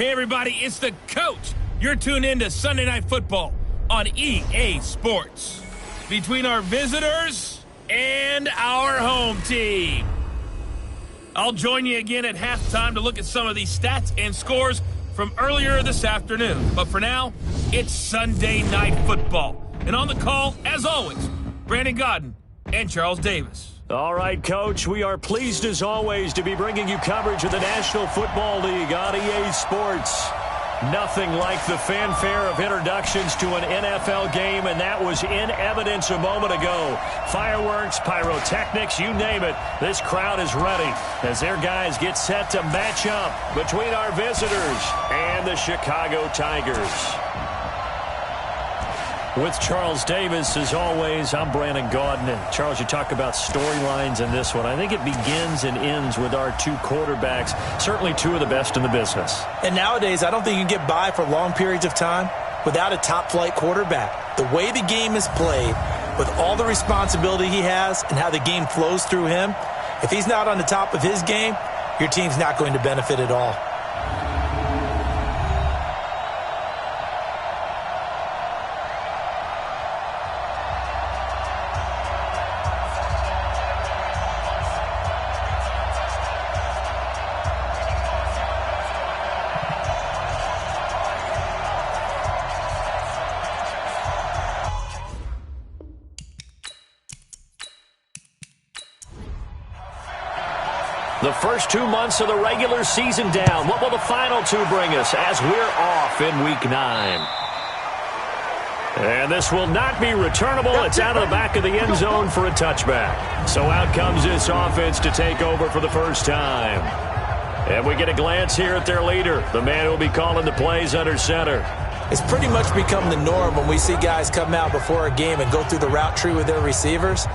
Hey, everybody, it's the coach. You're tuned in to Sunday Night Football on EA Sports. Between our visitors and our home team. I'll join you again at halftime to look at some of these stats and scores from earlier this afternoon. But for now, it's Sunday Night Football. And on the call, as always, Brandon Godden and Charles Davis. All right, Coach, we are pleased as always to be bringing you coverage of the National Football League on EA Sports. Nothing like the fanfare of introductions to an NFL game, and that was in evidence a moment ago. Fireworks, pyrotechnics, you name it. This crowd is ready as their guys get set to match up between our visitors and the Chicago Tigers. With Charles Davis, as always, I'm Brandon Godden. And Charles, you talk about storylines in this one. I think it begins and ends with our two quarterbacks, certainly two of the best in the business. And nowadays, I don't think you can get by for long periods of time without a top-flight quarterback. The way the game is played, with all the responsibility he has and how the game flows through him, if he's not on the top of his game, your team's not going to benefit at all. The first 2 months of the regular season down. What will the final two bring us as we're off in Week 9? And this will not be returnable. It's out of the back of the end zone for a touchback. So out comes this offense to take over for the first time. And we get a glance here at their leader, the man who will be calling the plays under center. It's pretty much become the norm when we see guys come out before a game and go through the route tree with their receivers.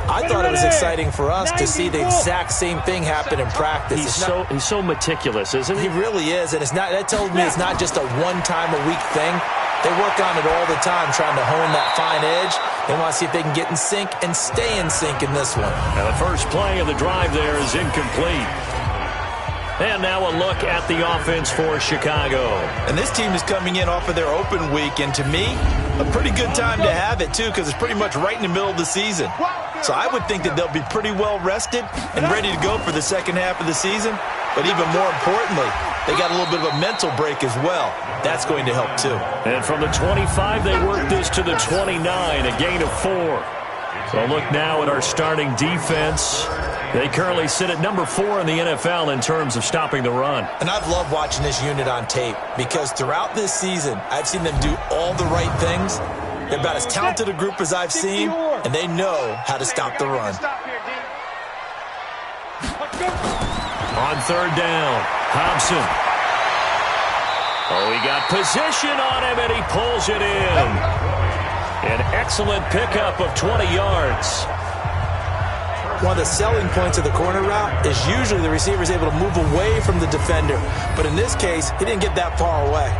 I thought it was exciting for us to see the exact same thing happen in practice. He's so meticulous, isn't he? He really is, and that tells me it's not just a one-time-a-week thing. They work on it all the time, trying to hone that fine edge. They want to see if they can get in sync and stay in sync in this one. And the first play of the drive there is incomplete. And now a look at the offense for Chicago. And this team is coming in off of their open week, and to me, a pretty good time to have it, too, because it's pretty much right in the middle of the season. So I would think that they'll be pretty well rested and ready to go for the second half of the season. But even more importantly, they got a little bit of a mental break as well. That's going to help, too. And from the 25, they work this to the 29, a gain of 4. So look now at our starting defense. They currently sit at number 4 in the NFL in terms of stopping the run. And I've loved watching this unit on tape because throughout this season, I've seen them do all the right things. They're about as talented a group as I've seen, and they know how to stop the run. On third down, Hobson. Oh, he got position on him, and he pulls it in. An excellent pickup of 20 yards. One of the selling points of the corner route is usually the receiver is able to move away from the defender. But in this case, he didn't get that far away.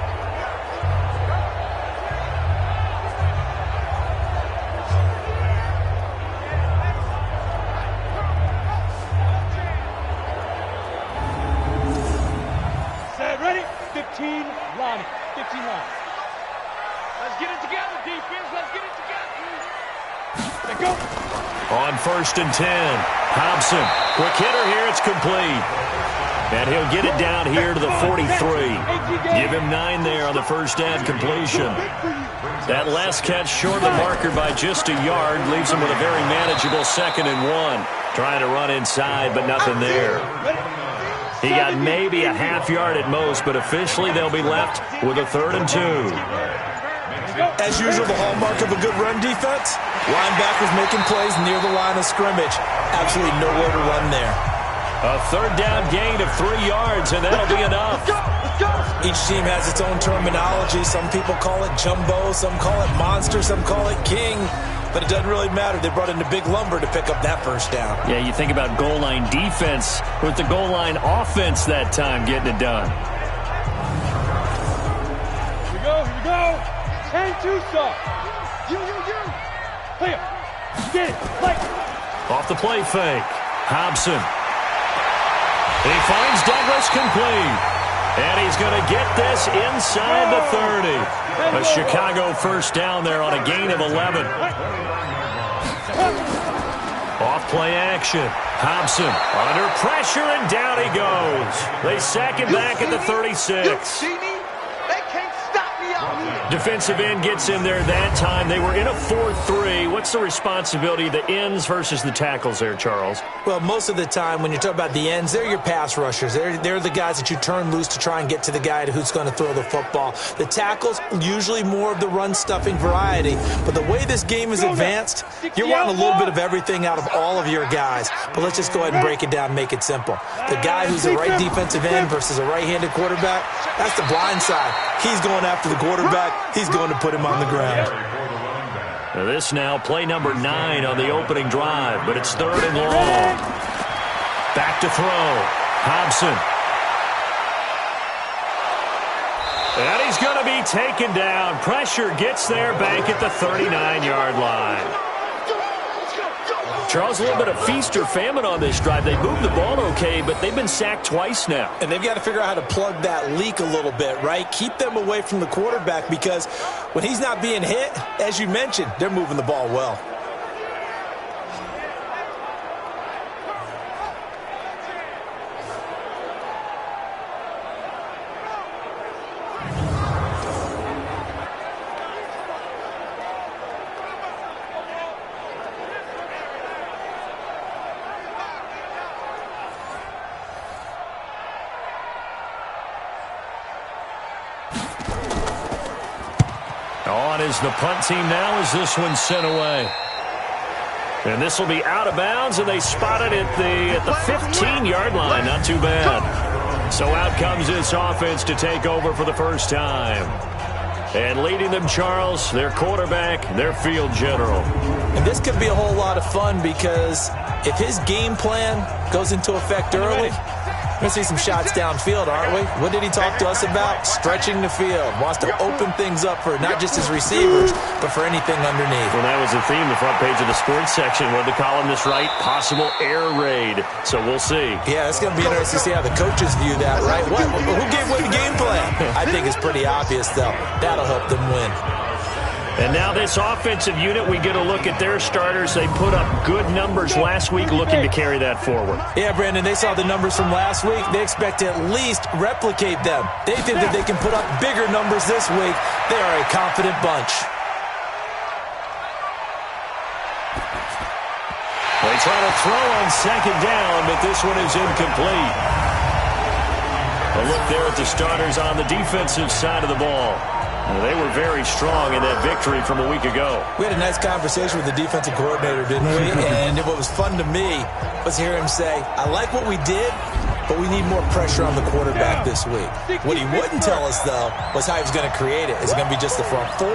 Set, ready? 15 line. 15 line. Let's get it together, defense. Let's get it together. Let go. On first and 10, Hobson. Quick hitter here, it's complete. And he'll get it down here to the 43. Give him 9 there on the first down completion. That last catch short of the marker by just a yard leaves him with a very manageable 2nd and 1. Trying to run inside, but nothing there. He got maybe a half yard at most, but officially they'll be left with a 3rd and 2. As usual, the hallmark of a good run defense, linebackers making plays near the line of scrimmage. Absolutely nowhere to run there. A third down gain of 3 yards, and that'll be enough. Each team has its own terminology. Some people call it jumbo, some call it monster, some call it king. But it doesn't really matter. They brought in the big lumber to pick up that first down. Yeah, you think about goal line defense with the goal line offense that time getting it done. Here we go, here we go. 10-2 stop. You. Play it. Get it. Play. Off the play fake. Hobson. He finds Douglas complete. And he's going to get this inside the 30. A Chicago first down there on a gain of 11. Off play action. Hobson under pressure, and down he goes. They sack him back at the 36. Defensive end gets in there that time. They were in a 4-3. What's the responsibility of the ends versus the tackles there, Charles? Well, most of the time when you talk about the ends, they're your pass rushers. They're the guys that you turn loose to try and get to the guy who's going to throw the football. The tackles, usually more of the run-stuffing variety. But the way this game is advanced, you're wanting a little bit of everything out of all of your guys. But let's just go ahead and break it down and make it simple. The guy who's a right defensive end versus a right-handed quarterback, that's the blind side. He's going after the quarterback. He's going to put him on the ground. This now play number 9 on the opening drive, but it's 3rd and long. Back to throw. Hobson. And he's going to be taken down. Pressure gets there back at the 39-yard line. Charles, a little bit of feast or famine on this drive. They moved the ball okay, but they've been sacked twice now. And they've got to figure out how to plug that leak a little bit, right? Keep them away from the quarterback, because when he's not being hit, as you mentioned, they're moving the ball well. On is the punt team now as this one's sent away. And this will be out of bounds, and they spot it at the 15-yard line. Not too bad. So out comes this offense to take over for the first time. And leading them, Charles, their quarterback, their field general. And this could be a whole lot of fun, because if his game plan goes into effect early, we're going to see some shots downfield, aren't we? What did he talk to us about? Stretching the field. Wants to open things up for not just his receivers, but for anything underneath. Well, that was the theme, the front page of the sports section. What did the columnist write? Possible air raid. So we'll see. Yeah, it's going to be interesting to see how the coaches view that, right? Who gave what the game plan? I think it's pretty obvious, though. That'll help them win. And now this offensive unit, we get a look at their starters. They put up good numbers last week, looking to carry that forward. Yeah, Brandon, they saw the numbers from last week. They expect to at least replicate them. They think that they can put up bigger numbers this week. They are a confident bunch. They try to throw on second down, but this one is incomplete. A look there at the starters on the defensive side of the ball. They were very strong in that victory from a week ago. We had a nice conversation with the defensive coordinator, didn't we? And what was fun to me was hear him say, I like what we did, but we need more pressure on the quarterback this week. What he wouldn't tell us, though, was how he was going to create it. Is it going to be just the front 4?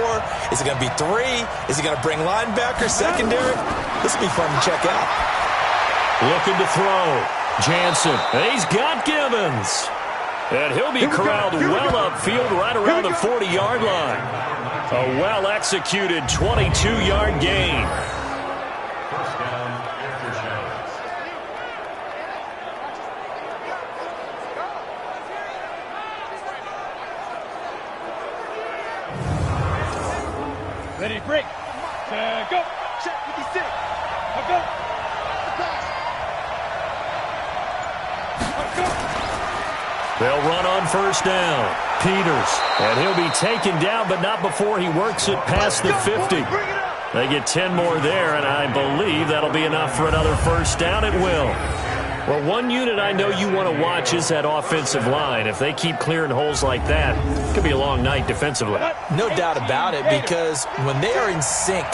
Is it going to be 3? Is he going to bring linebackers, secondary? This will be fun to check out. Looking to throw. Jansen. He's got Gibbons. And he'll be corralled well upfield right around the 40-yard line. A well-executed 22-yard gain. First down, Aftershocks. Ready, break. Go. Check 56. Go. They'll run on first down. Peters. And he'll be taken down, but not before he works it past the 50. They get 10 more there, and I believe that'll be enough for another first down. It will. Well, one unit I know you want to watch is that offensive line. If they keep clearing holes like that, it could be a long night defensively. No doubt about it, because when they are in sync,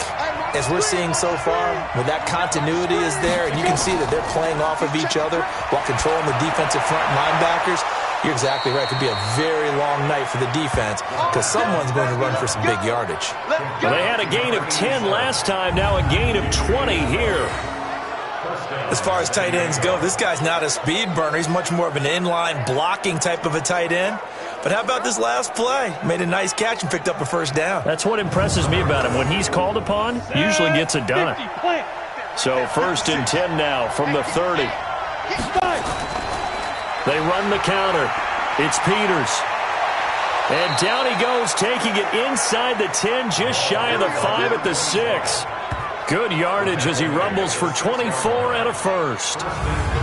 as we're seeing so far, when that continuity is there, and you can see that they're playing off of each other while controlling the defensive front linebackers, you're exactly right. It could be a very long night for the defense, because someone's going to run for some big yardage. Well, they had a gain of 10 last time, now a gain of 20 here. As far as tight ends go, this guy's not a speed burner. He's much more of an inline blocking type of a tight end. But how about this last play? Made a nice catch and picked up a first down. That's what impresses me about him. When he's called upon, usually gets it done. So first and 10 now from the 30. They run the counter. It's Peters. And down he goes, taking it inside the 10, just shy of the 5 at the 6. Good yardage as he rumbles for 24 and a first.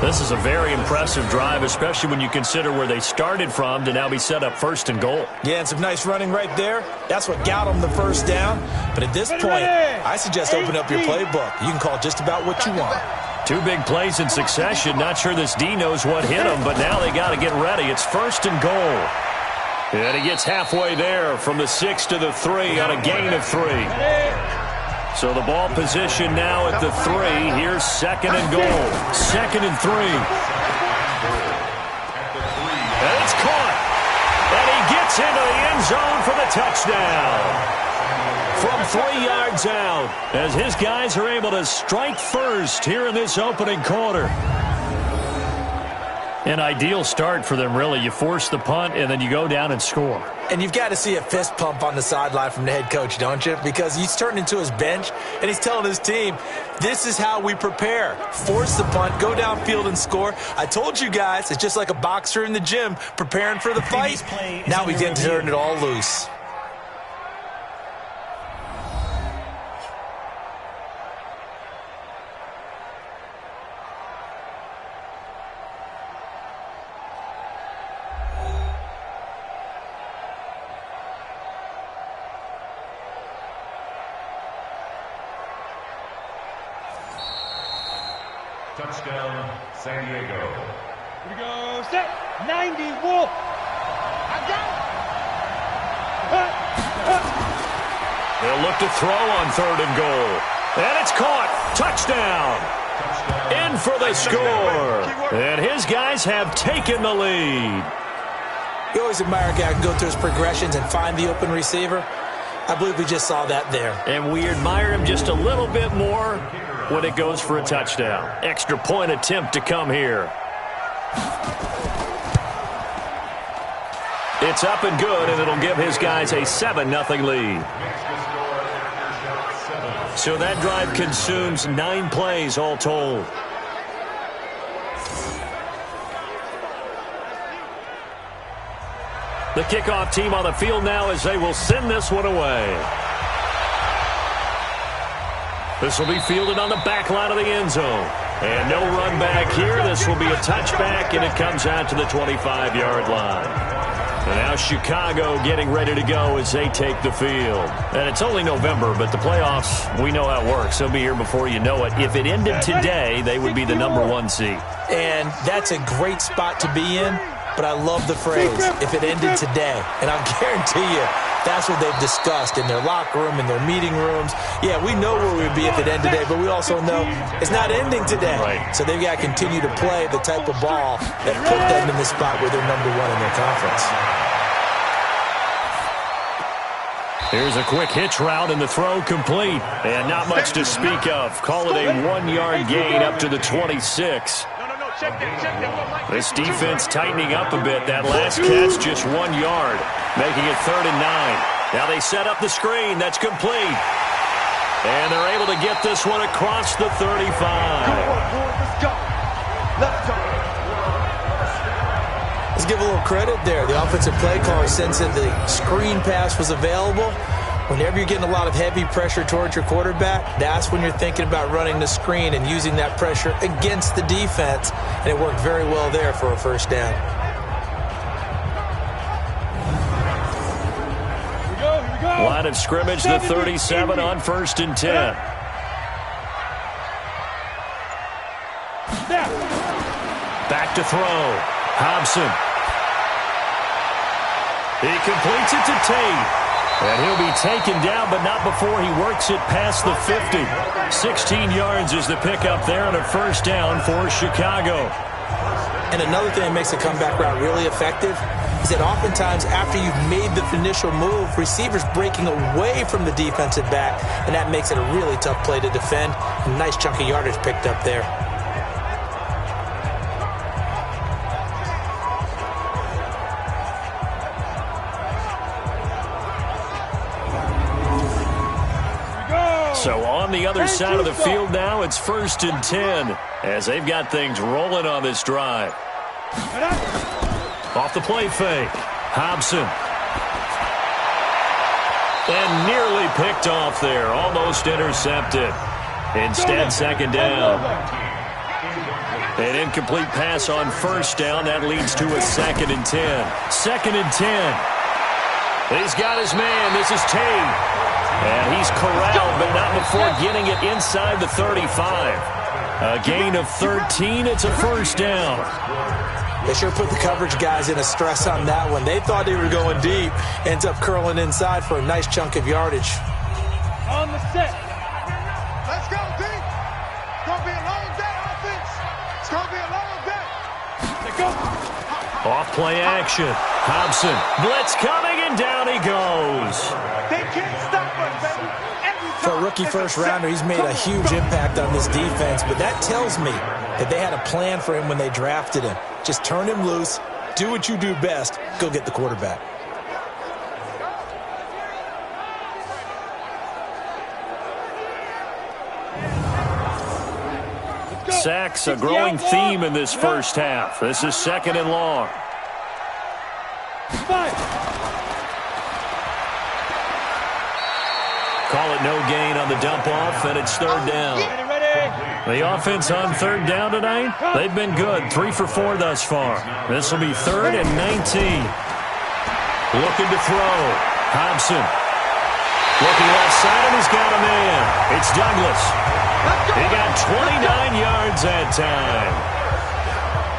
This is a very impressive drive, especially when you consider where they started from to now be set up first and goal. Yeah, and some nice running right there. That's what got them the first down. But at this point, I suggest open up your playbook. You can call just about what you want. 2 big plays in succession. Not sure this D knows what hit him, but now they got to get ready. It's first and goal. And he gets halfway there from the 6 to the 3 on a gain of 3. So the ball position now at the 3. Here's second and goal. Second and 3. And it's caught. And he gets into the end zone for the touchdown. From 3 yards out, as his guys are able to strike first here in this opening quarter. An ideal start for them, really. You force the punt, and then you go down and score. And you've got to see a fist pump on the sideline from the head coach, don't you? Because he's turned into his bench, and he's telling his team, this is how we prepare. Force the punt, go downfield and score. I told you guys, it's just like a boxer in the gym preparing for the fight. Now we get to turn it all loose. Touchdown, San Diego. Here we go, set, 90, Wolf. I got it. They'll look to throw on 3rd and goal. And it's caught. Touchdown. In for the score. And his guys have taken the lead. You always admire a guy who can go through his progressions and find the open receiver. I believe we just saw that there. And we admire him just a little bit more when it goes for a touchdown. Extra point attempt to come here. It's up and good, and it'll give his guys a 7-0 lead. So that drive consumes 9 plays all told. The kickoff team on the field now as they will send this one away. This will be fielded on the back line of the end zone. And no run back here. This will be a touchback, and it comes out to the 25-yard line. And now Chicago getting ready to go as they take the field. And it's only November, but the playoffs, we know how it works. They'll be here before you know it. If it ended today, they would be the #1 seed. And that's a great spot to be in, but I love the phrase, if it ended today. And I'll guarantee you, that's what they've discussed in their locker room, in their meeting rooms. Yeah, we know where we'd be if it ended today, but we also know it's not ending today. Right. So they've got to continue to play the type of ball that put them in the spot where they're #1 in their conference. Here's a quick hitch route, and the throw complete. And not much to speak of. Call it a 1-yard gain up to the 26. This defense tightening up a bit. That last catch just 1 yard, making it 3rd and 9. Now they set up the screen. That's complete. And they're able to get this one across the 35. Let's give a little credit there. The offensive play caller sensed that the screen pass was available. Whenever you're getting a lot of heavy pressure towards your quarterback, that's when you're thinking about running the screen and using that pressure against the defense. And it worked very well there for a first down. Here we go. Line of scrimmage, the 37 on 1st and 10. Back to throw. Hobson. He completes it to Tate. And he'll be taken down, but not before he works it past the 50. 16 yards is the pickup there on a first down for Chicago. And another thing that makes a comeback route really effective is that oftentimes after you've made the initial move, receivers breaking away from the defensive back, and that makes it a really tough play to defend. A nice chunk of yardage picked up there. So on the other side of the field now, it's 1st and 10 as they've got things rolling on this drive. Off the play fake. Hobson. And nearly picked off there. Almost intercepted. Instead, second down. An incomplete pass on first down. That leads to a 2nd and 10. 2nd and 10. He's got his man. This is Tate. And he's corralled, but not before getting it inside the 35. A gain of 13. It's a first down. They sure put the coverage guys in a stress on that one. They thought they were going deep. Ends up curling inside for a nice chunk of yardage. On the set. Let's go, D. It's going to be a long day, offense. It's going to be a long day. Let's go. Off play action. Hobson. Blitz coming, and down he goes. They can't stop us, baby. For a rookie first-rounder, he's made a huge impact on this defense, but that tells me that they had a plan for him when they drafted him. Just turn him loose, do what you do best, go get the quarterback. Sacks, a growing theme in this first half. This is 2nd and long. Call it no gain on the dump-off, and it's 3rd down. The offense on 3rd down tonight, they've been good. 3 for 4 thus far. This will be 3rd and 19. Looking to throw. Hobson. Looking left side, and he's got a man. It's Douglas. He got 29 yards that time.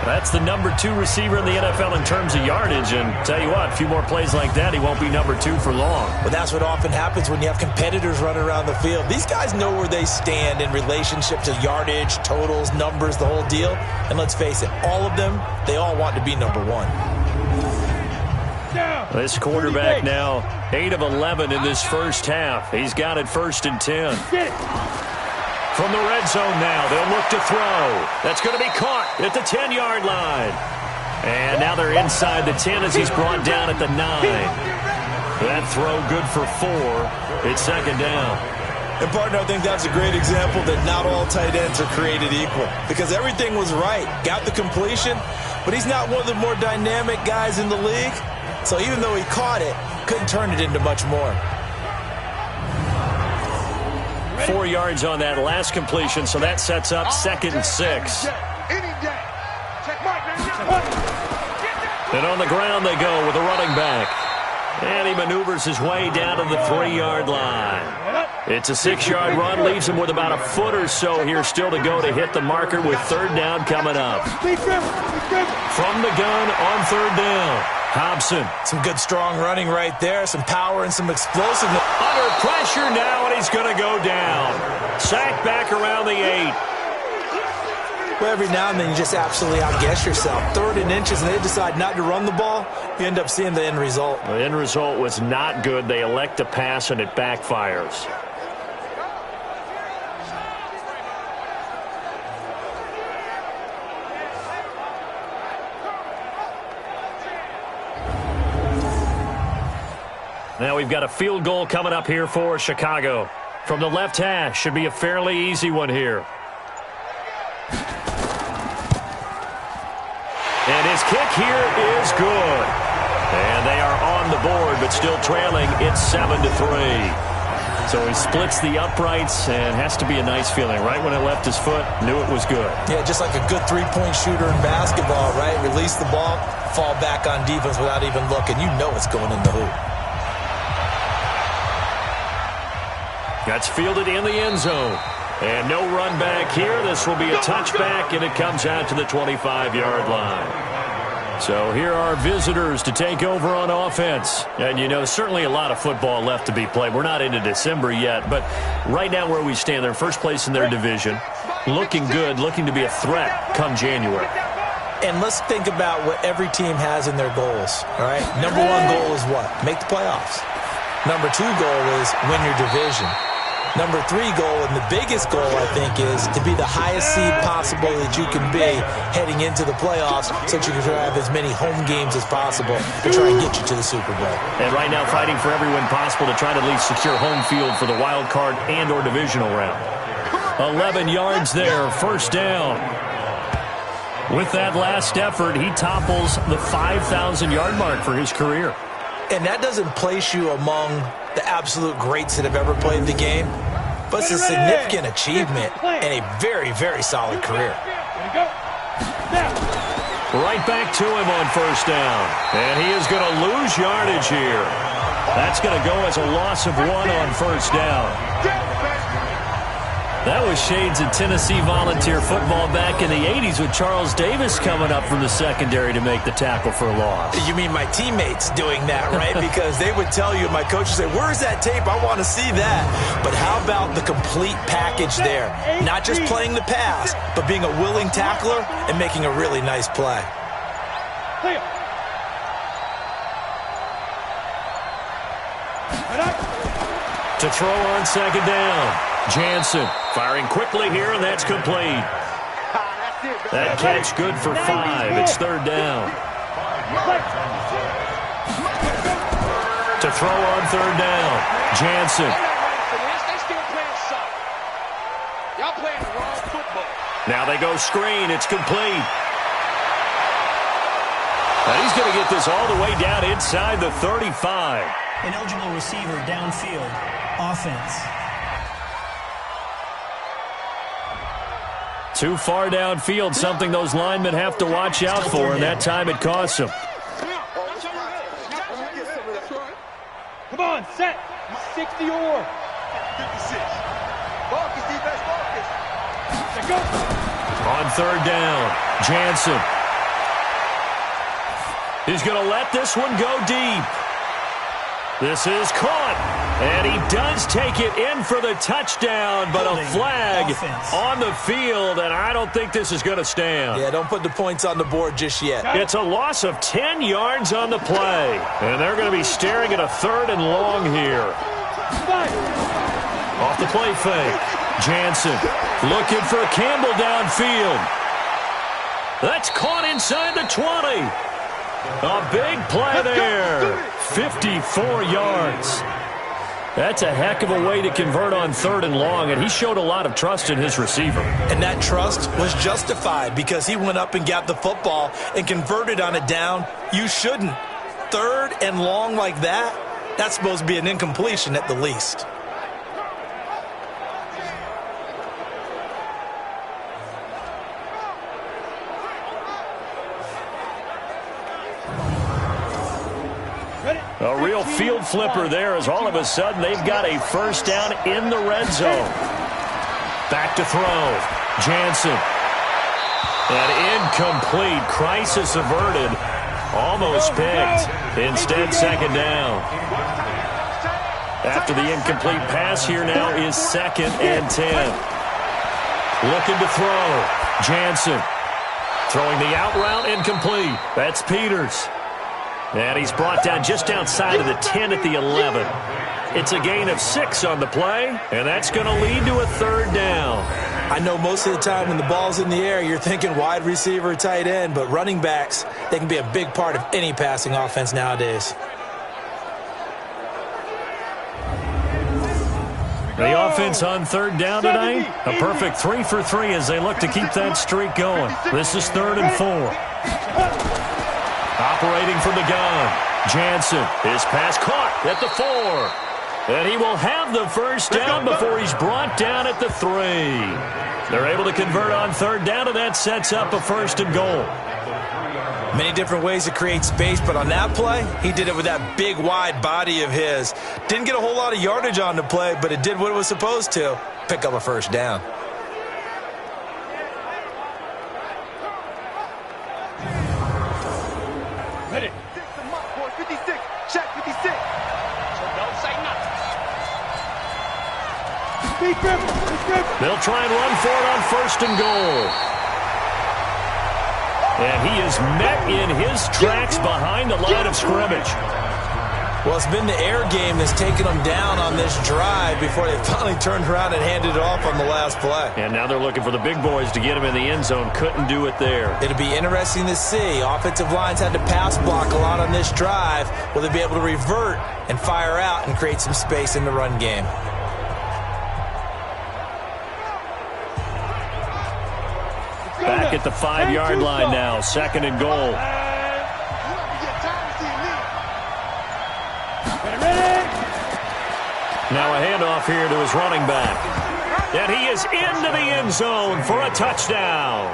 That's the number 2 receiver in the NFL in terms of yardage. And tell you what, a few more plays like that, he won't be number 2 for long. Well, that's what often happens when you have competitors running around the field. These guys know where they stand in relationship to yardage, totals, numbers, the whole deal. And let's face it, all of them, they all want to be number 1. This quarterback now 8 of 11 in this first half. He's got it 1st and 10. From the red zone now, they'll look to throw. That's going to be caught at the 10-yard line. And now they're inside the 10 as he's brought down at the 9. That throw good for 4. It's 2nd down. And, partner, I think that's a great example that not all tight ends are created equal. Because everything was right. Got the completion, but he's not one of the more dynamic guys in the league. So even though he caught it, couldn't turn it into much more. 4 yards on that last completion, so that sets up 2nd and 6. And on the ground they go with a running back. And he maneuvers his way down to the 3-yard line. It's a 6-yard run, leaves him with about a foot or so here still to go to hit the marker with 3rd down coming up. From the gun on 3rd down, Hobson. Some good strong running right there, some power and some explosiveness. Under pressure now, and he's going to go down. Sacked back around the 8. Well, every now and then you just absolutely outguess yourself. 3rd and inches, and they decide not to run the ball. You end up seeing the end result. The end result was not good. They elect to pass, and it backfires. Now we've got a field goal coming up here for Chicago. From the left hash, should be a fairly easy one here. And his kick here is good. And they are on the board, but still trailing. It's 7-3. So he splits the uprights, and has to be a nice feeling. Right when it left his foot, knew it was good. Yeah, just like a good three-point shooter in basketball, right? Release the ball, fall back on defense without even looking. You know it's going in the hoop. That's fielded in the end zone. And no run back here. This will be a touchback, and it comes out to the 25-yard line. So here are visitors to take over on offense. And, you know, certainly a lot of football left to be played. We're not into December yet, but right now where we stand, they're first place in their division. Looking good, looking to be a threat come January. And let's think about what every team has in their goals, all right? Number 1 goal is what? Make the playoffs. Number 2 goal is win your division. Number 3 goal, and the biggest goal, I think, is to be the highest seed possible that you can be heading into the playoffs so that you can have as many home games as possible to try and get you to the Super Bowl. And right now fighting for every win possible to try to at least secure home field for the wild card and or divisional round. 11 yards there, first down. With that last effort, he topples the 5,000-yard mark for his career. And that doesn't place you among the absolute greats that have ever played the game, but it's a significant achievement and a very, very solid career. Right back to him on first down. And he is going to lose yardage here. That's going to go as a loss of 1 on first down. That was shades of Tennessee volunteer football back in the 80s with Charles Davis coming up from the secondary to make the tackle for a loss. You mean my teammates doing that, right? Because they would tell you, my coach would say, where's that tape? I want to see that. But how about the complete package there? Not just playing the pass, but being a willing tackler and making a really nice play. To throw on second down. Jansen firing quickly here, and that's complete. That catch good for 5. It's third down. To throw on third down. Jansen. Now they go screen. It's complete. And he's going to get this all the way down inside the 35. An eligible receiver downfield. Offense. Too far downfield, something those linemen have to watch out for, and that time it costs them. Come on, set. 60 or. 56. Marcus, defense, Marcus. Go. On third down, Jansen. He's going to let this one go deep. This is caught, and he does take it in for the touchdown, but a flag on the field, and I don't think this is going to stand. Yeah, don't put the points on the board just yet. It's a loss of 10 yards on the play, and they're going to be staring at a third and long here. Off the play fake, Jansen looking for Campbell downfield. That's caught inside the 20. A big play there. 54 yards. That's a heck of a way to convert on third and long, and he showed a lot of trust in his receiver. And that trust was justified because he went up and got the football and converted on a down. You shouldn't. Third and long like that, that's supposed to be an incompletion at the least. A real field flipper there as all of a sudden they've got a first down in the red zone. Back to throw. Jansen. An incomplete. Crisis averted. Almost picked. Instead, second down. After the incomplete pass, here now is 2nd and 10. Looking to throw. Jansen. Throwing the out route, incomplete. That's Peters. And he's brought down just outside of the 10 at the 11. It's a gain of 6 on the play, and that's going to lead to a third down. I know most of the time when the ball's in the air, you're thinking wide receiver, tight end, but running backs, they can be a big part of any passing offense nowadays. The offense on third down tonight, a perfect 3 for 3 as they look to keep that streak going. This is 3rd and 4. Operating from the gun, Jansen. His pass caught at the 4. And he will have the first down before he's brought down at the 3. They're able to convert on third down, and that sets up a 1st and goal. Many different ways to create space, but on that play, he did it with that big, wide body of his. Didn't get a whole lot of yardage on the play, but it did what it was supposed to, pick up a first down. Ready. 56. Check 56. So don't say nothing. They'll try and run for it on 1st and goal. And he is met in his tracks behind the line of scrimmage. Well, it's been the air game that's taken them down on this drive before they finally turned around and handed it off on the last play. And now they're looking for the big boys to get him in the end zone. Couldn't do it there. It'll be interesting to see. Offensive lines had to pass block a lot on this drive. Will they be able to revert and fire out and create some space in the run game? Back back at the 5-yard line now. 2nd and goal. Now a handoff here to his running back. And he is into the end zone for a touchdown.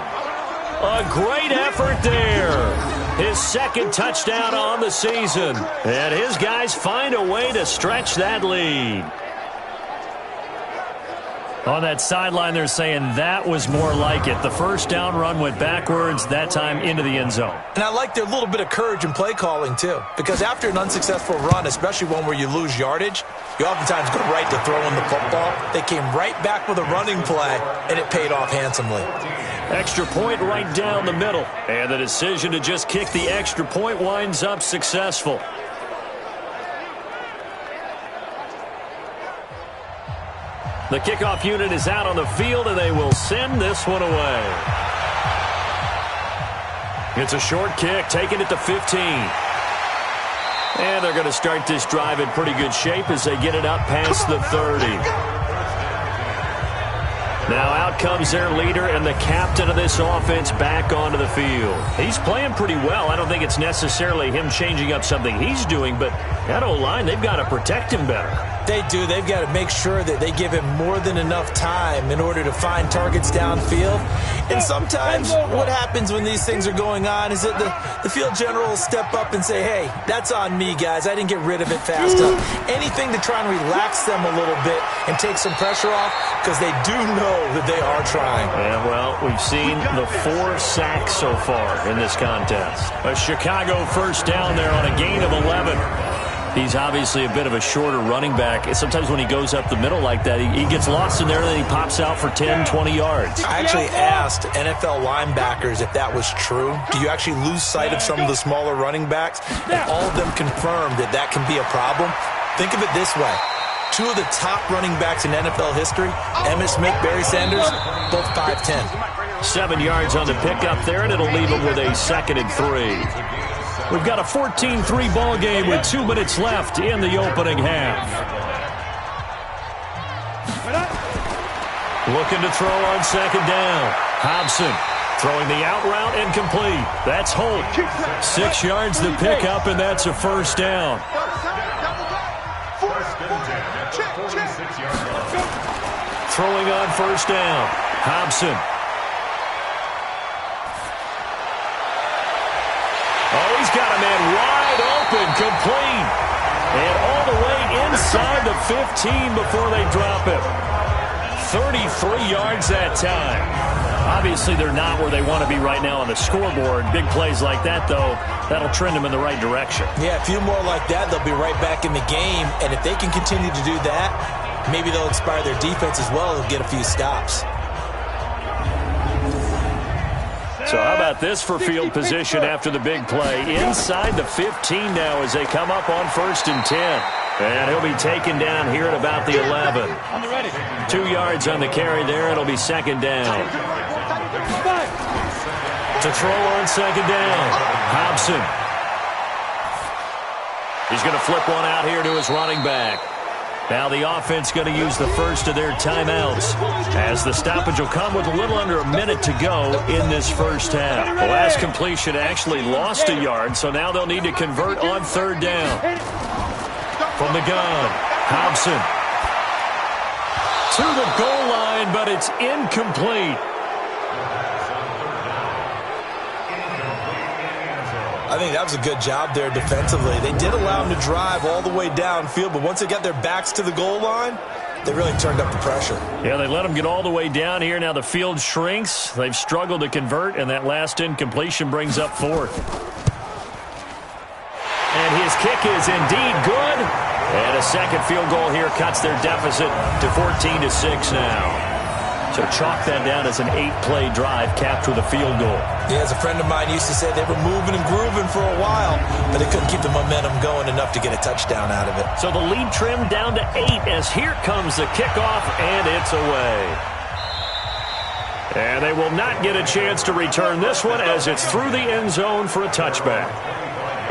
A great effort there. His 2nd touchdown on the season. And his guys find a way to stretch that lead. On that sideline, they're saying that was more like it. The first down run went backwards, that time into the end zone. And I like their little bit of courage in play calling, too. Because after an unsuccessful run, especially one where you lose yardage, you oftentimes go right to throwing the football. They came right back with a running play, and it paid off handsomely. Extra point right down the middle. And the decision to just kick the extra point winds up successful. The kickoff unit is out on the field, and they will send this one away. It's a short kick, taking it to 15. And they're going to start this drive in pretty good shape as they get it up past the 30. Now out comes their leader and the captain of this offense back onto the field. He's playing pretty well. I don't think it's necessarily him changing up something he's doing, but that O-line, they've got to protect him better. They do. They've got to make sure that they give him more than enough time in order to find targets downfield. And sometimes what happens when these things are going on is that the field general will step up and say, hey, that's on me, guys. I didn't get rid of it fast enough. Anything to try and relax them a little bit and take some pressure off, because they do know that they are trying. Yeah, well, we've seen the 4 sacks so far in this contest. A Chicago first down there on a gain of 11. He's obviously a bit of a shorter running back. Sometimes when he goes up the middle like that, he gets lost in there, and then he pops out for 10, 20 yards. I actually asked NFL linebackers if that was true. Do you actually lose sight of some of the smaller running backs? And all of them confirmed that that can be a problem. Think of it this way. 2 of the top running backs in NFL history, Emmitt Smith, Barry Sanders, both 5'10". 7 yards on the pickup there, and it'll leave them with a 2nd and 3. We've got a 14-3 ball game with 2 minutes left in the opening half. Looking to throw on 2nd down. Hobson throwing the out route and complete. That's Holt. 6 yards the pickup, and that's a first down. Throwing on first down. Hobson. Oh, he's got a man wide open, complete. And all the way inside the 15 before they drop him. 33 yards that time. Obviously, they're not where they want to be right now on the scoreboard. Big plays like that, though, that'll trend them in the right direction. Yeah, a few more like that, they'll be right back in the game. And if they can continue to do that, maybe they'll inspire their defense as well and get a few stops. So how about this for field position after the big play? Inside the 15 now as they come up on 1st and 10. And he'll be taken down here at about the 11. 2 yards on the carry there. It'll be 2nd down. To throw on 2nd down. Hobson. He's going to flip one out here to his running back. Now the offense going to use the first of their timeouts, as the stoppage will come with a little under a minute to go in this first half. The last completion actually lost a yard, so now they'll need to convert on 3rd down. From the gun, Hobson. To the goal line, but it's incomplete. I think that was a good job there defensively. They did allow them to drive all the way downfield, but once they got their backs to the goal line, they really turned up the pressure. Yeah, they let them get all the way down here. Now the field shrinks. They've struggled to convert, and that last incompletion brings up 4th. And his kick is indeed good. And a 2nd field goal here cuts their deficit to 14-6 now. So chalk that down as an 8-play drive capped with a field goal. Yeah, as a friend of mine used to say, they were moving and grooving for a while, but they couldn't keep the momentum going enough to get a touchdown out of it. So the lead trimmed down to 8 as here comes the kickoff, and it's away. And they will not get a chance to return this one as it's through the end zone for a touchback.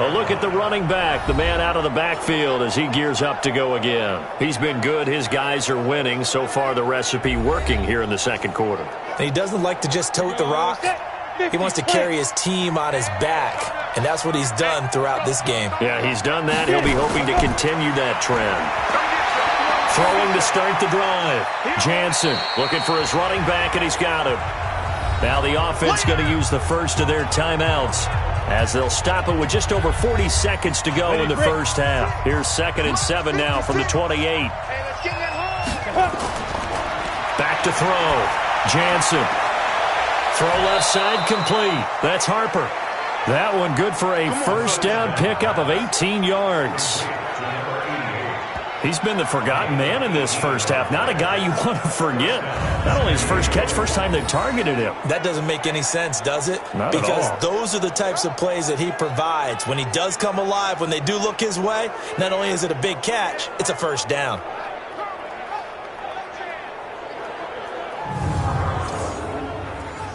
A look at the running back, the man out of the backfield as he gears up to go again. He's been good. His guys are winning. So far, the recipe working here in the second quarter. He doesn't like to just tote the rock. He wants to carry his team on his back, and that's what he's done throughout this game. Yeah, he's done that. He'll be hoping to continue that trend. Throwing to start the drive. Jansen looking for his running back, and he's got him. Now the offense going to use the first of their timeouts as they'll stop it with just over 40 seconds to go in the first half. Here's 2nd and 7 now from the 28. Back to throw. Jansen. Throw left side complete. That's Harper. That one good for a first down pickup of 18 yards. He's been the forgotten man in this first half. Not a guy you want to forget. Not only his first catch, first time they targeted him. That doesn't make any sense, does it? Not because at all. Those are the types of plays that he provides. When he does come alive, when they do look his way, not only is it a big catch, it's a first down.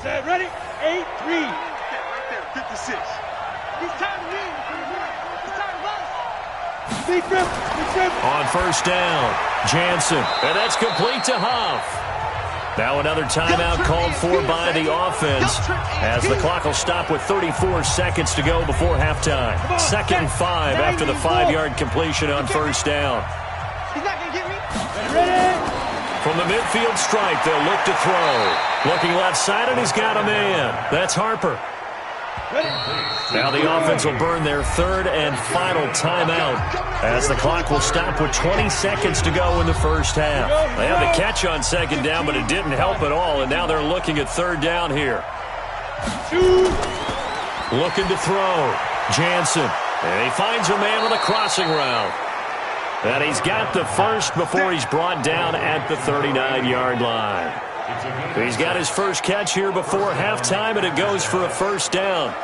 Set, ready? 8-3. Right there, 56. He's tired of me. He's tired of us. Big grip, big grip. On first down, Jansen. And that's complete to Huff. Now another timeout called for by the offense as the clock will stop with 34 seconds to go before halftime. 2nd and 5 after the 5-yard completion on first down. He's not going to get me. Ready? From the midfield stripe, they'll look to throw. Looking left side, and he's got a man. That's Harper. Now the offense will burn their 3rd and final timeout as the clock will stop with 20 seconds to go in the first half. They had the catch on 2nd down, but it didn't help at all, and now they're looking at 3rd down here. Looking to throw. Jansen. And he finds a man on the crossing route. And he's got the first before he's brought down at the 39-yard line. He's got his first catch here before halftime, and it goes for a first down.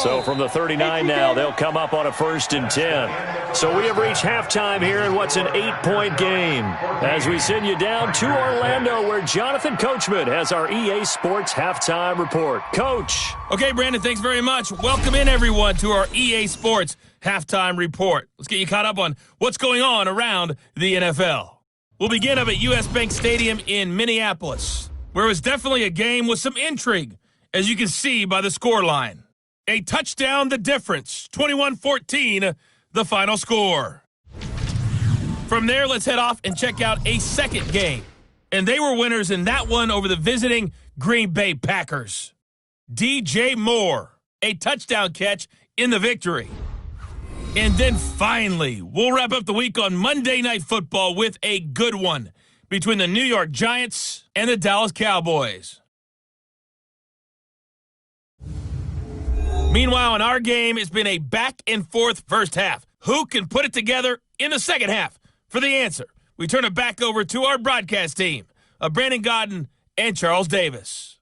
So from the 39 now, they'll come up on a 1st and 10. So we have reached halftime here in what's an 8-point game as we send you down to Orlando where Jonathan Coachman has our EA Sports Halftime Report. Coach. Okay, Brandon, thanks very much. Welcome in, everyone, to our EA Sports Halftime Report. Let's get you caught up on what's going on around the NFL. We'll begin up at U.S. Bank Stadium in Minneapolis, where it was definitely a game with some intrigue, as you can see by the scoreline. A touchdown, the difference. 21-14, the final score. From there, let's head off and check out a second game. And they were winners in that one over the visiting Green Bay Packers. DJ Moore, a touchdown catch in the victory. And then finally, we'll wrap up the week on Monday Night Football with a good one between the New York Giants and the Dallas Cowboys. Meanwhile, in our game, it's been a back-and-forth first half. Who can put it together in the second half? For the answer, we turn it back over to our broadcast team of Brandon Godden and Charles Davis.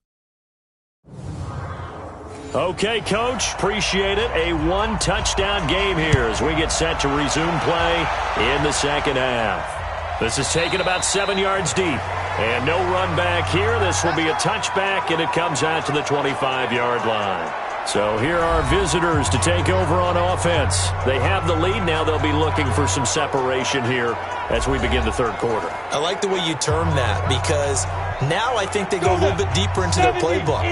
Okay, Coach, appreciate it. A one-touchdown game here as we get set to resume play in the second half. This is taken about 7 yards deep. And no run back here. This will be a touchback, and it comes out to the 25-yard line. So here are visitors to take over on offense. They have the lead. Now they'll be looking for some separation here as we begin the third quarter. I like the way you term that because now I think they go a little bit deeper into their playbook.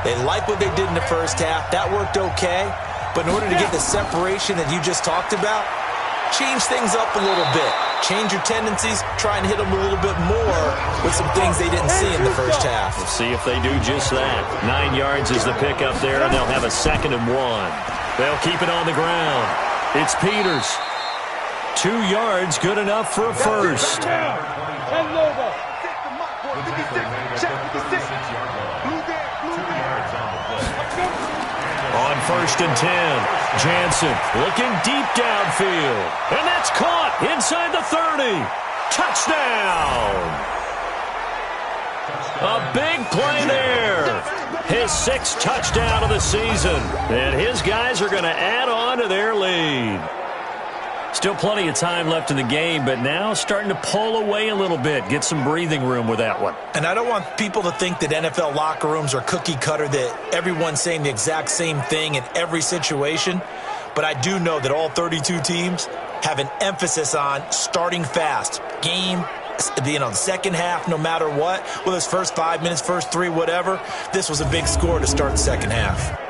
They like what they did in the first half. That worked okay. But in order to get the separation that you just talked about, change things up a little bit. Change your tendencies. Try and hit them a little bit more with some things they didn't see in the first half. We'll see if they do just that. 9 yards is the pickup there, and they'll have a 2nd and 1. They'll keep it on the ground. It's Peters. 2 yards, good enough for a first. On 1st and 10. Jansen looking deep downfield. And that's caught inside the 30. Touchdown. A big play there. His 6th touchdown of the season. And his guys are going to add on to their lead. Still plenty of time left in the game, but now starting to pull away a little bit. Get some breathing room with that one. And I don't want people to think that NFL locker rooms are cookie cutter, that everyone's saying the exact same thing in every situation. But I do know that all 32 teams have an emphasis on starting fast. Game, the second half, no matter what. Whether it's first 5 minutes, first 3, whatever. This was a big score to start the second half.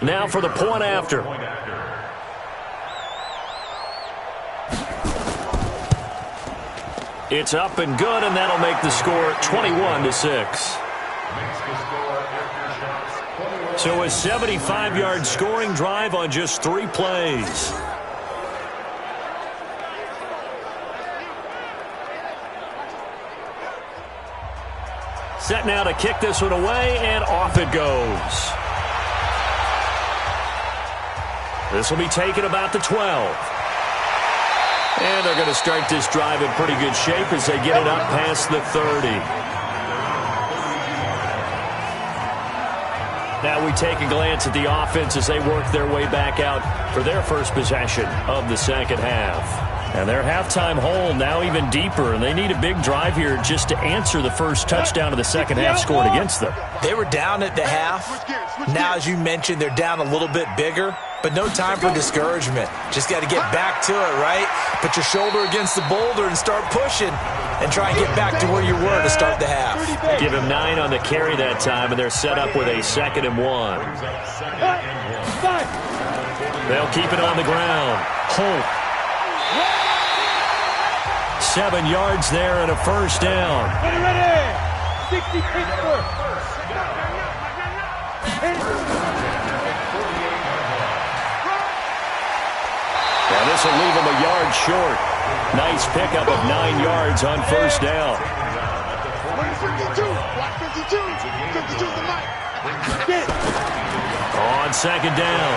Now for the point after. It's up and good, and that'll make the score 21-6. So a 75-yard scoring drive on just 3 plays. Set now to kick this one away, and off it goes. This will be taken about the 12. And they're going to start this drive in pretty good shape as they get it up past the 30. Now we take a glance at the offense as they work their way back out for their first possession of the second half. And their halftime hole now even deeper, and they need a big drive here just to answer the first touchdown of the second half scored against them. They were down at the half. Now, as you mentioned, they're down a little bit bigger, but no time for discouragement. Just got to get back to it, right? Put your shoulder against the boulder and start pushing and try and get back to where you were to start the half. Give him 9 on the carry that time, and they're set up with a 2nd and 1. They'll keep it on the ground. Holt. 7 yards there and a first down. Ready. 60 Pittsburgh. Now this will leave him a yard short. Nice pickup of 9 yards on first down. 52 the mic. On second down,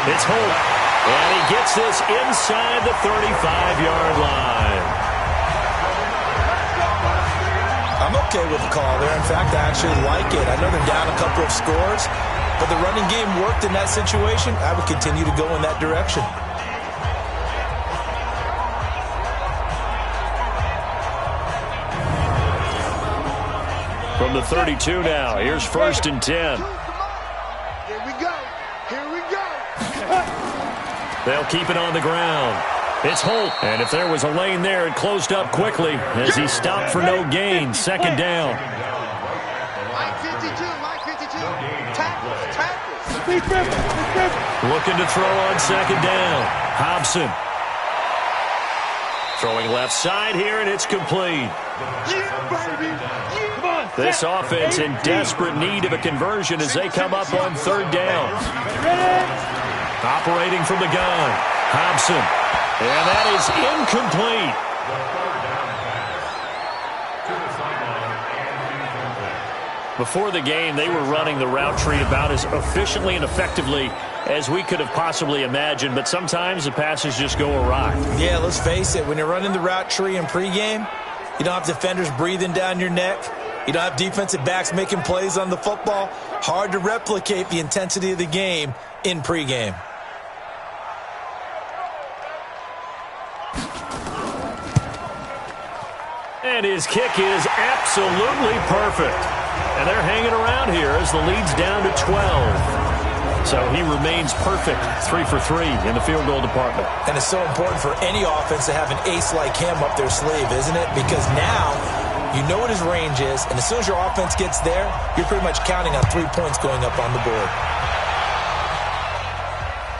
it's Holt. And he gets this inside the 35-yard line. I'm okay with the call there. In fact, I actually like it. I know they're down a couple of scores, but the running game worked in that situation. I would continue to go in that direction. From the 32 now, here's 1st and 10. Here we go. Here we go. They'll keep it on the ground. It's Holt, and if there was a lane there, it closed up quickly as he stopped for no gain. Second down. Mike 52. Tackles. Looking to throw on second down. Hobson. Throwing left side here, and it's complete. This offense in desperate need of a conversion as they come up on 3rd down. Operating from the gun. Hobson. And that is incomplete. Before the game, they were running the route tree about as efficiently and effectively as we could have possibly imagined, but sometimes the passes just go awry. Yeah, let's face it. When you're running the route tree in pregame, you don't have defenders breathing down your neck. You don't have defensive backs making plays on the football. Hard to replicate the intensity of the game in pregame. And his kick is absolutely perfect. And they're hanging around here as the lead's down to 12. So he remains perfect, 3 for 3 in the field goal department. And it's so important for any offense to have an ace like him up their sleeve, isn't it? Because now you know what his range is, and as soon as your offense gets there, you're pretty much counting on 3 points going up on the board.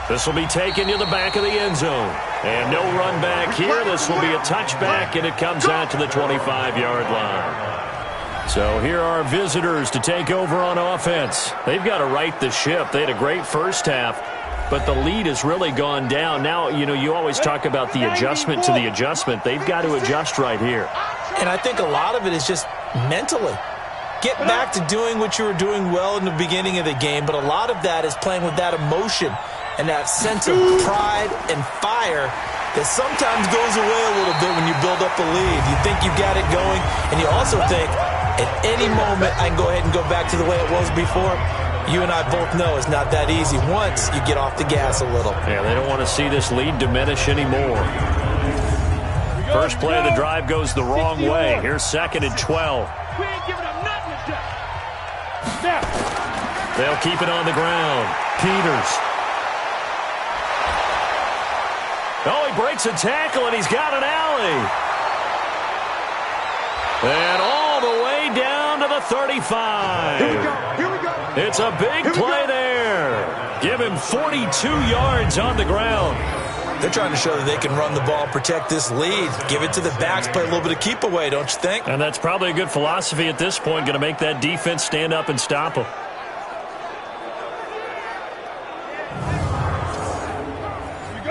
This will be taken to the back of the end zone. And no run back here. This will be a touchback, and it comes out to the 25-yard line. So here are visitors to take over on offense. They've got to right the ship. They had a great first half, but the lead has really gone down. Now, you always talk about the adjustment to the adjustment. They've got to adjust right here. And I think a lot of it is just mentally. Get back to doing what you were doing well in the beginning of the game, but a lot of that is playing with that emotion and that sense of pride and fire that sometimes goes away a little bit when you build up a lead. You think you've got it going, and you also think, at any moment, I can go ahead and go back to the way it was before. You and I both know it's not that easy once you get off the gas a little. Yeah, they don't want to see this lead diminish anymore. First play of the drive goes the wrong way. Here's 2nd and 12. We ain't giving them nothing to do. They'll keep it on the ground. Peters. Oh, he breaks a tackle, and he's got an alley. And all the way down to the 35. Here we go. Here we go. It's a big play there. Give him 42 yards on the ground. They're trying to show that they can run the ball, protect this lead, give it to the backs, play a little bit of keep away, don't you think? And that's probably a good philosophy at this point, going to make that defense stand up and stop them.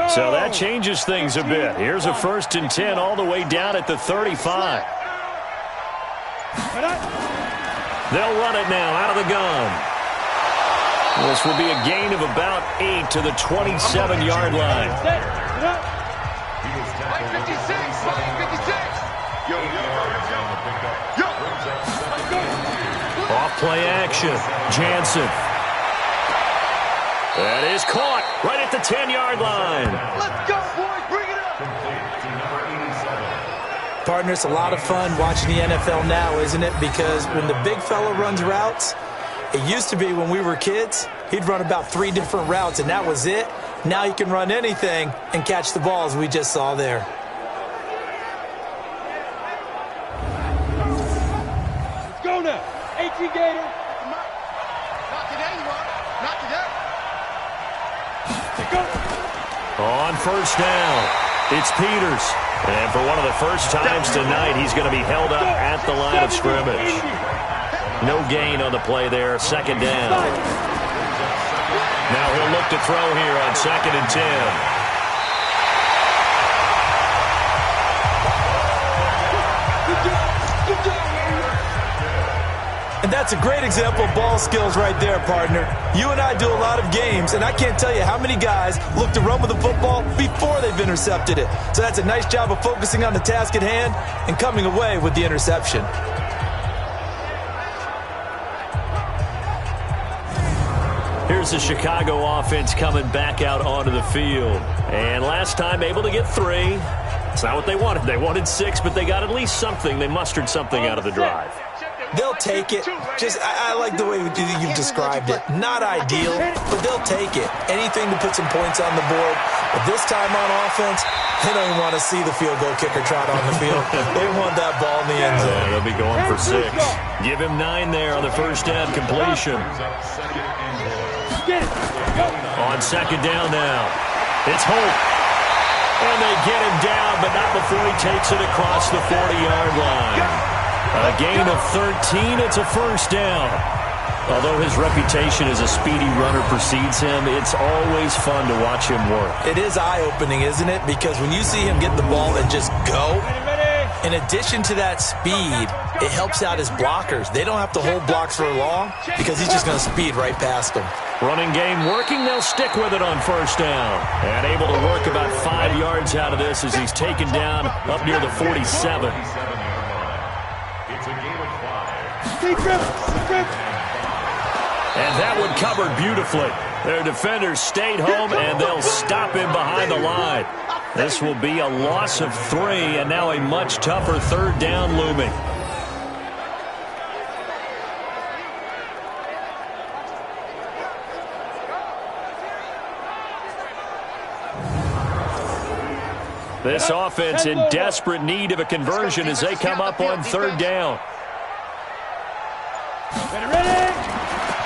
So that changes things a bit. Here's a 1st and 10 all the way down at the 35. They'll run it now out of the gun. This will be a gain of about 8 to the 27-yard line. 56. Off play action. Jansen. That is caught right at the 10-yard line. Let's go, boys. Bring it up. Partner, it's a lot of fun watching the NFL now, isn't it? Because when the big fella runs routes, it used to be when we were kids, he'd run about 3 different routes, and that was it. Now he can run anything and catch the balls we just saw there. Let's go now. 18 Gator. Not today, you are. Not today. On 1st down, it's Peters. And for one of the first times tonight, he's going to be held up at the line of scrimmage. No gain on the play there, 2nd down. Now he'll look to throw here on 2nd and 10. And that's a great example of ball skills right there, partner. You and I do a lot of games, and I can't tell you how many guys look to run with the football before they've intercepted it. So that's a nice job of focusing on the task at hand and coming away with the interception. Here's the Chicago offense coming back out onto the field. And last time able to get 3. It's not what they wanted. They wanted 6, but they got at least something. They mustered something out of the drive. They'll take it. I like the way you've described it. Not ideal, but they'll take it. Anything to put some points on the board. But this time on offense, they don't even want to see the field goal kicker trot on the field. They want that ball in the end zone. Yeah, they'll be going for 6. Give him 9 there on the 1st down completion. On 2nd down now, it's Holt. And they get him down, but not before he takes it across the 40-yard line. A gain of 13, it's a 1st down. Although his reputation as a speedy runner precedes him, it's always fun to watch him work. It is eye-opening, isn't it? Because when you see him get the ball and just go, in addition to that speed, it helps out his blockers. They don't have to hold blocks for long because he's just going to speed right past them. Running game working, they'll stick with it on 1st down. And able to work about 5 yards out of this as he's taken down up near the 47. And that one covered beautifully. Their defenders stayed home, and they'll stop him behind the line. This will be a loss of 3, and now a much tougher 3rd down looming. This offense in desperate need of a conversion as they come up on 3rd down.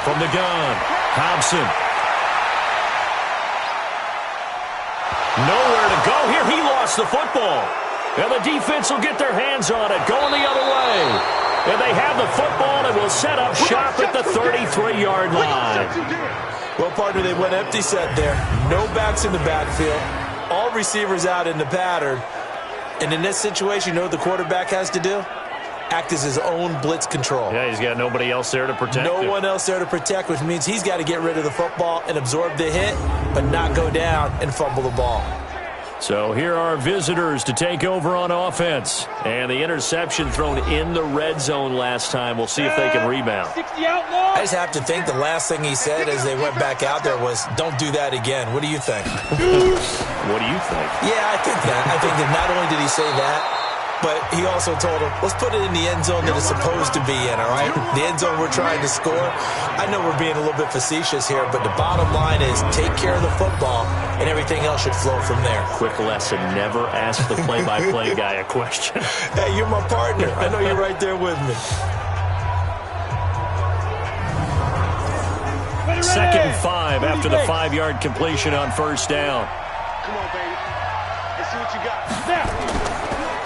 From the gun, Hobson. Nowhere to go here. He lost the football. And the defense will get their hands on it, going the other way. And they have the football and will set up shop at the 33-yard line. Well, partner, they went empty set there. No backs in the backfield. All receivers out in the pattern. And in this situation, you know what the quarterback has to do? act as his own blitz control. Yeah, he's got nobody else there to protect him. No one else there to protect, which means he's got to get rid of the football and absorb the hit, but not go down and fumble the ball. So here are visitors to take over on offense. And the interception thrown in the red zone last time. We'll see if they can rebound. I just have to think the last thing he said as they went back out there was, don't do that again. What do you think? What do you think? Yeah, I think that. I think that not only did he say that, but he also told him, let's put it in the end zone that it's supposed to be in, all right? The end zone we're trying to score. I know we're being a little bit facetious here, but the bottom line is take care of the football, and everything else should flow from there. Quick lesson, never ask the play-by-play guy a question. Hey, you're my partner. I know you're right there with me. 2nd and 5 after the 5-yard completion on first down. Come on, baby. Let's see what you got. Now.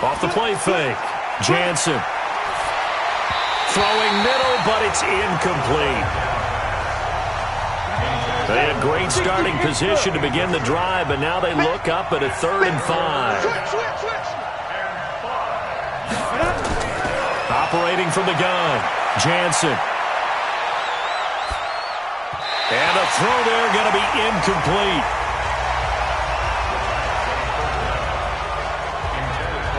Off the play fake. Jansen. Throwing middle, but it's incomplete. They had great starting position to begin the drive, but now they look up at a 3rd and 5. Operating from the gun. Jansen. And a throw there going to be incomplete.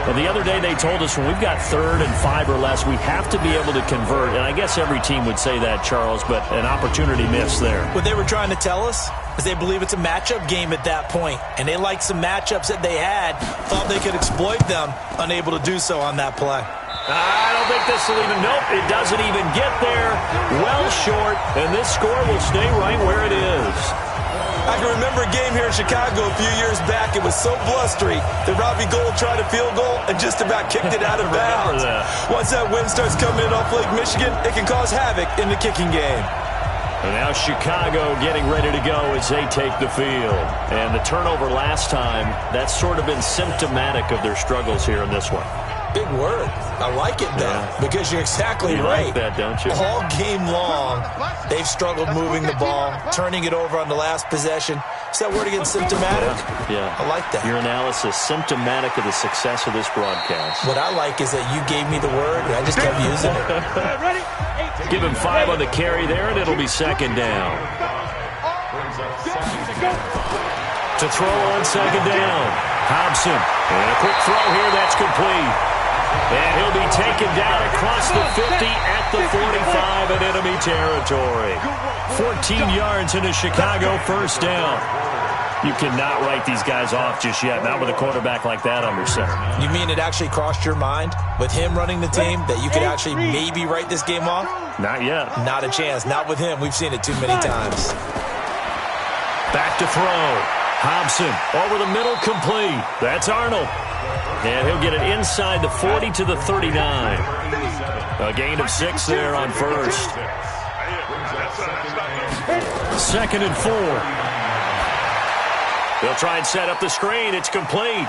Well, the other day they told us when we've got 3rd and 5 or less, we have to be able to convert. And I guess every team would say that, Charles, but an opportunity missed there. What they were trying to tell us is they believe it's a matchup game at that point. And they liked some matchups that they had, thought they could exploit them, unable to do so on that play. I don't think this will even, nope, it doesn't even get there. Well short, and this score will stay right where it is. I can remember a game here in Chicago a few years back. It was so blustery that Robbie Gould tried a field goal and just about kicked it out of bounds. Once that wind starts coming in off Lake Michigan, it can cause havoc in the kicking game. And now Chicago getting ready to go as they take the field. And the turnover last time, that's sort of been symptomatic of their struggles here in this one. Big word. I like it, though, because you're exactly right. You like that, don't you? All game long, they've struggled moving the ball, turning it over on the last possession. Is that word again, symptomatic? Yeah. I like that. Your analysis, symptomatic of the success of this broadcast. What I like is that you gave me the word, and I just kept using it. Give him 5 on the carry there, and it'll be 2nd down. To throw on 2nd down. Hobson. And a quick throw here, that's complete. And he'll be taken down across the 50 at the 45 in enemy territory. 14 yards into Chicago, first down. You cannot write these guys off just yet, not with a quarterback like that under center. You mean it actually crossed your mind with him running the team that you could actually maybe write this game off? Not yet. Not a chance. Not with him. We've seen it too many times. Back to throw. Hobson over the middle, complete. That's Arnold. And he'll get it inside the 40 to the 39. A gain of 6 there on first. 2nd and 4. They'll try and set up the screen. It's complete.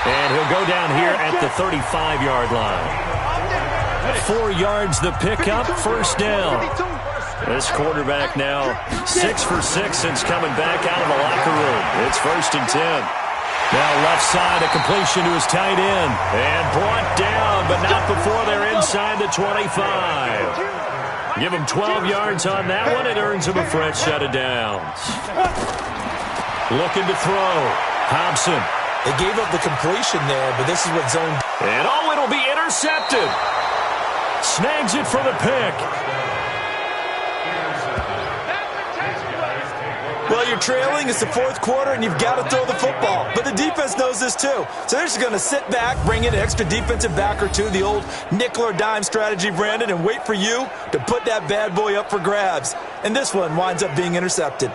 And he'll go down here at the 35-yard line. 4 yards the pickup, first down. This quarterback now 6 for 6 since coming back out of the locker room. It's 1st and 10. Now left side, a completion to his tight end. And brought down, but not before they're inside the 25. Give him 12 yards on that one. It earns him a fresh set of downs. Looking to throw. Hobson. They gave up the completion there, but this is what zone... And it'll be intercepted. Snags it for the pick. Well, you're trailing. It's the 4th quarter, and you've got to throw the football. But the defense knows this, too. So they're just going to sit back, bring in an extra defensive back or two, the old nickel or dime strategy, Brandon, and wait for you to put that bad boy up for grabs. And this one winds up being intercepted.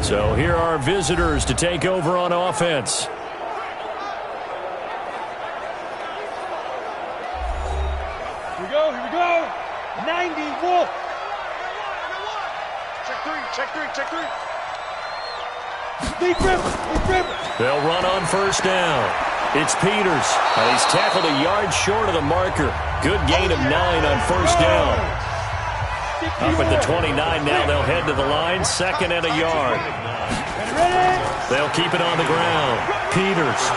So here are visitors to take over on offense. Here we go. 90, Wolf. Check three. Deep rip. They'll run on first down. It's Peters. He's tackled a yard short of the marker. Good gain of 9 on first down. Up at the 29 now, they'll head to the line. 2nd and a yard. They'll keep it on the ground. Peters.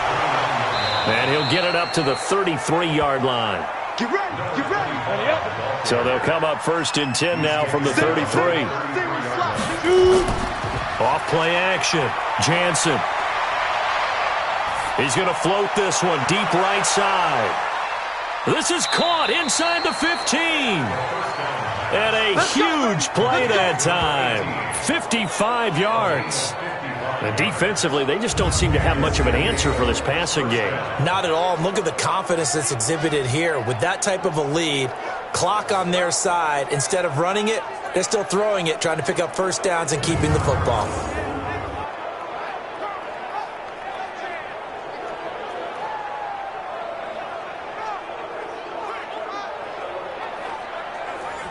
And he'll get it up to the 33-yard line. Get ready, get ready. So they'll come up 1st and 10 now from the 33. Off play action. Jansen. He's going to float this one deep right side. This is caught inside the 15. And a huge play that time. 55 yards. And defensively, they just don't seem to have much of an answer for this passing game. Not at all. Look at the confidence that's exhibited here. With that type of a lead, clock on their side, instead of running it, they're still throwing it, trying to pick up first downs and keeping the football.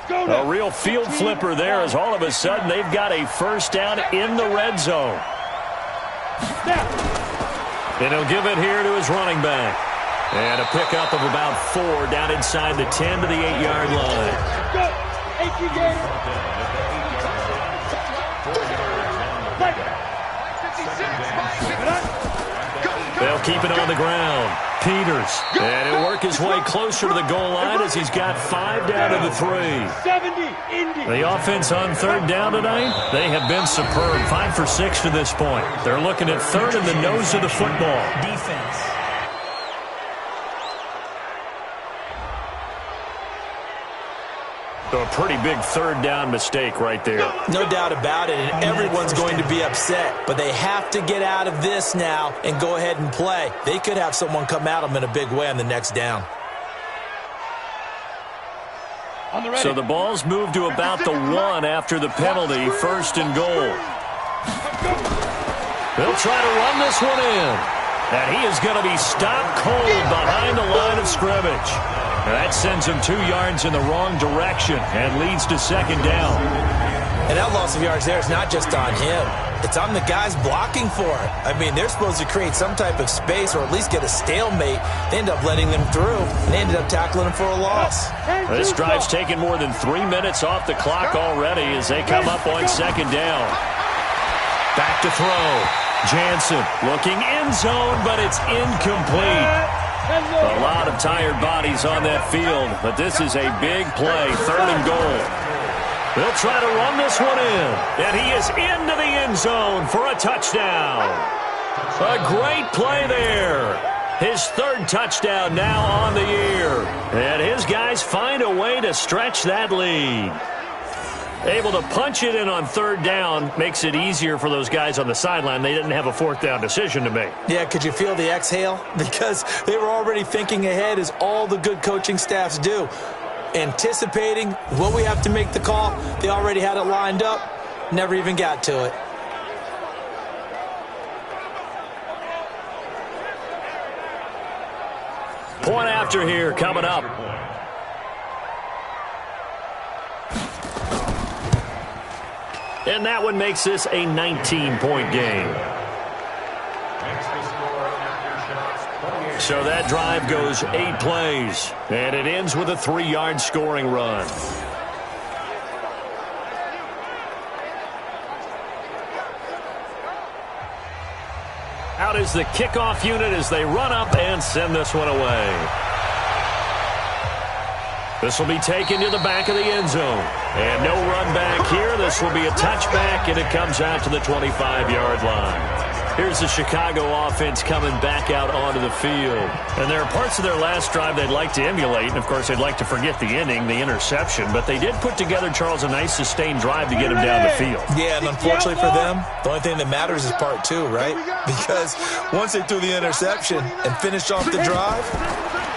A real field flipper there as all of a sudden they've got a first down in the red zone. And he'll give it here to his running back. And a pickup of about 4 down inside the 10 to the 8-yard line. They'll keep it on the ground. Peters. And he'll work his way closer to the goal line as he's got 5 down to the 3. The offense on 3rd down tonight, they have been superb. 5 for 6 to this point. They're looking at 3rd in the nose of the football. Defense. So a pretty big 3rd down mistake right there. No doubt about it, and everyone's going to be upset. But they have to get out of this now and go ahead and play. They could have someone come at them in a big way on the next down. So the ball's moved to about the 1 after the penalty. 1st and goal. They'll try to run this one in. And he is going to be stopped cold behind the line of scrimmage. And that sends him 2 yards in the wrong direction and leads to 2nd down. And that loss of yards there is not just on him. It's on the guys blocking for it. I mean, they're supposed to create some type of space or at least get a stalemate. They end up letting them through, and they ended up tackling him for a loss. This drive's taken more than 3 minutes off the clock already as they come up on 2nd down. Back to throw. Jansen looking end zone, but it's incomplete. A lot of tired bodies on that field, but this is a big play. 3rd and goal. They'll try to run this one in, and he is into the end zone for a touchdown. A great play there. His 3rd touchdown now on the year, and his guys find a way to stretch that lead. Able to punch it in on 3rd down makes it easier for those guys on the sideline. They didn't have a 4th down decision to make. Yeah, could you feel the exhale? Because they were already thinking ahead, as all the good coaching staffs do. Anticipating, will we have to make the call? They already had it lined up. Never even got to it. Point after here coming up. And that one makes this a 19-point game. So that drive goes 8 plays, and it ends with a 3-yard scoring run. Out is the kickoff unit as they run up and send this one away. This will be taken to the back of the end zone. And no run back here. This will be a touchback, and it comes out to the 25-yard line. Here's the Chicago offense coming back out onto the field. And there are parts of their last drive they'd like to emulate. And, of course, they'd like to forget the ending, the interception. But they did put together, Charles, a nice sustained drive to get them down the field. Yeah, and unfortunately for them, the only thing that matters is part 2, right? Because once they threw the interception and finished off the drive,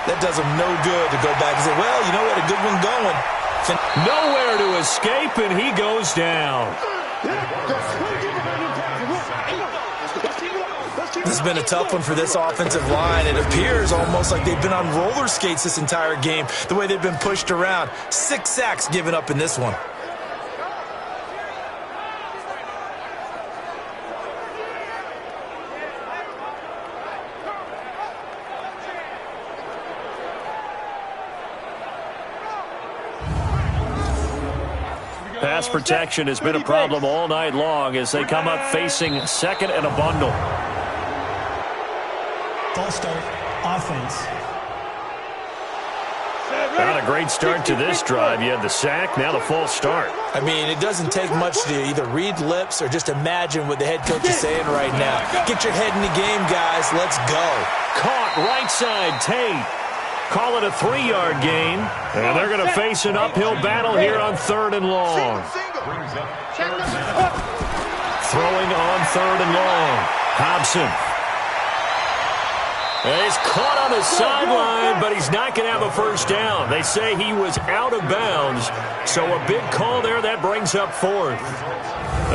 that does them no good to go back and say, well, you know what, a good one going. Nowhere to escape, and he goes down. This has been a tough one for this offensive line. It appears almost like they've been on roller skates this entire game, the way they've been pushed around. 6 sacks given up in this one. Pass protection has been a problem all night long as they come up facing 2nd and a bundle. False start offense. Not a great start to this drive. You had the sack, now the false start. I mean, it doesn't take much to either read lips or just imagine what the head coach is saying right now. Get your head in the game, guys. Let's go. Caught right side, Tate. Call it a 3-yard gain. And they're going to face an uphill battle here on 3rd and long. Throwing on 3rd and long. Hobson. And he's caught on the sideline, but he's not going to have a first down. They say he was out of bounds, so a big call there. That brings up 4th.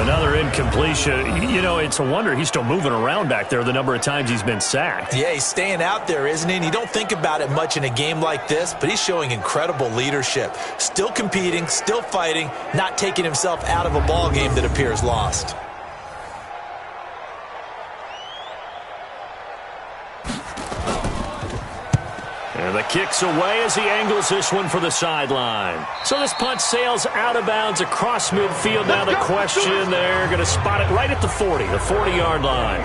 Another incompletion. You know, it's a wonder he's still moving around back there the number of times he's been sacked. Yeah, he's staying out there, isn't he? And you don't think about it much in a game like this, but he's showing incredible leadership. Still competing, still fighting, not taking himself out of a ball game that appears lost. And the kick's away as he angles this one for the sideline. So this punt sails out of bounds across midfield. Now the question, they're going to spot it right at the 40, the 40-yard line.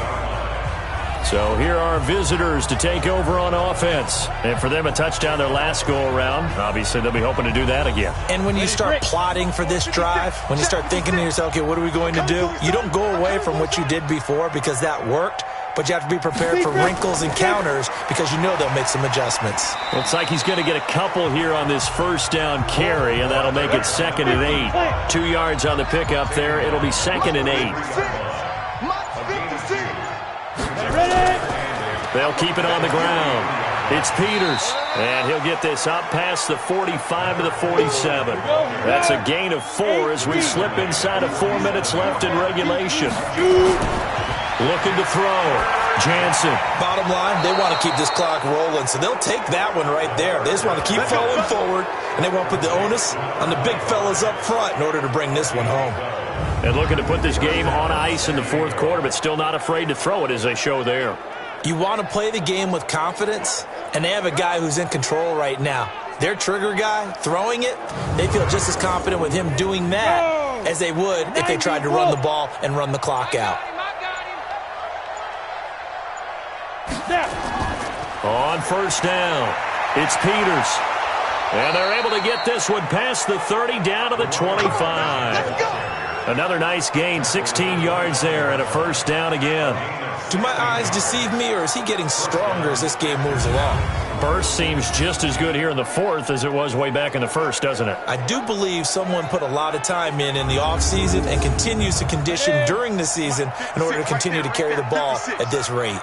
So here are visitors to take over on offense. And for them, a touchdown their last go-around. Obviously, they'll be hoping to do that again. And when you start plotting for this drive, when you start thinking to yourself, okay, what are we going to do? You don't go away from what you did before because that worked. But you have to be prepared for wrinkles and counters because you know they'll make some adjustments. Looks like he's going to get a couple here on this first down carry, and that'll make it 2nd and 8. 2 yards on the pickup there. It'll be 2nd and 8. They'll keep it on the ground. It's Peters, and he'll get this up past the 45 to the 47. That's a gain of 4 as we slip inside of 4 minutes left in regulation. Looking to throw. Jansen. Bottom line, they want to keep this clock rolling, so they'll take that one right there. They just want to keep falling forward, and they want to put the onus on the big fellas up front in order to bring this one home. And looking to put this game on ice in the 4th quarter, but still not afraid to throw it as they show there. You want to play the game with confidence, and they have a guy who's in control right now. Their trigger guy, throwing it, they feel just as confident with him doing that as they would if they tried to run the ball and run the clock out. On first down, it's Peters. And they're able to get this one past the 30 down to the 25. Another nice gain, 16 yards there and a first down again. Do my eyes deceive me, or is he getting stronger as this game moves along? Burst seems just as good here in the 4th as it was way back in the 1st, doesn't it? I do believe someone put a lot of time in the offseason and continues to condition during the season in order to continue to carry the ball at this rate.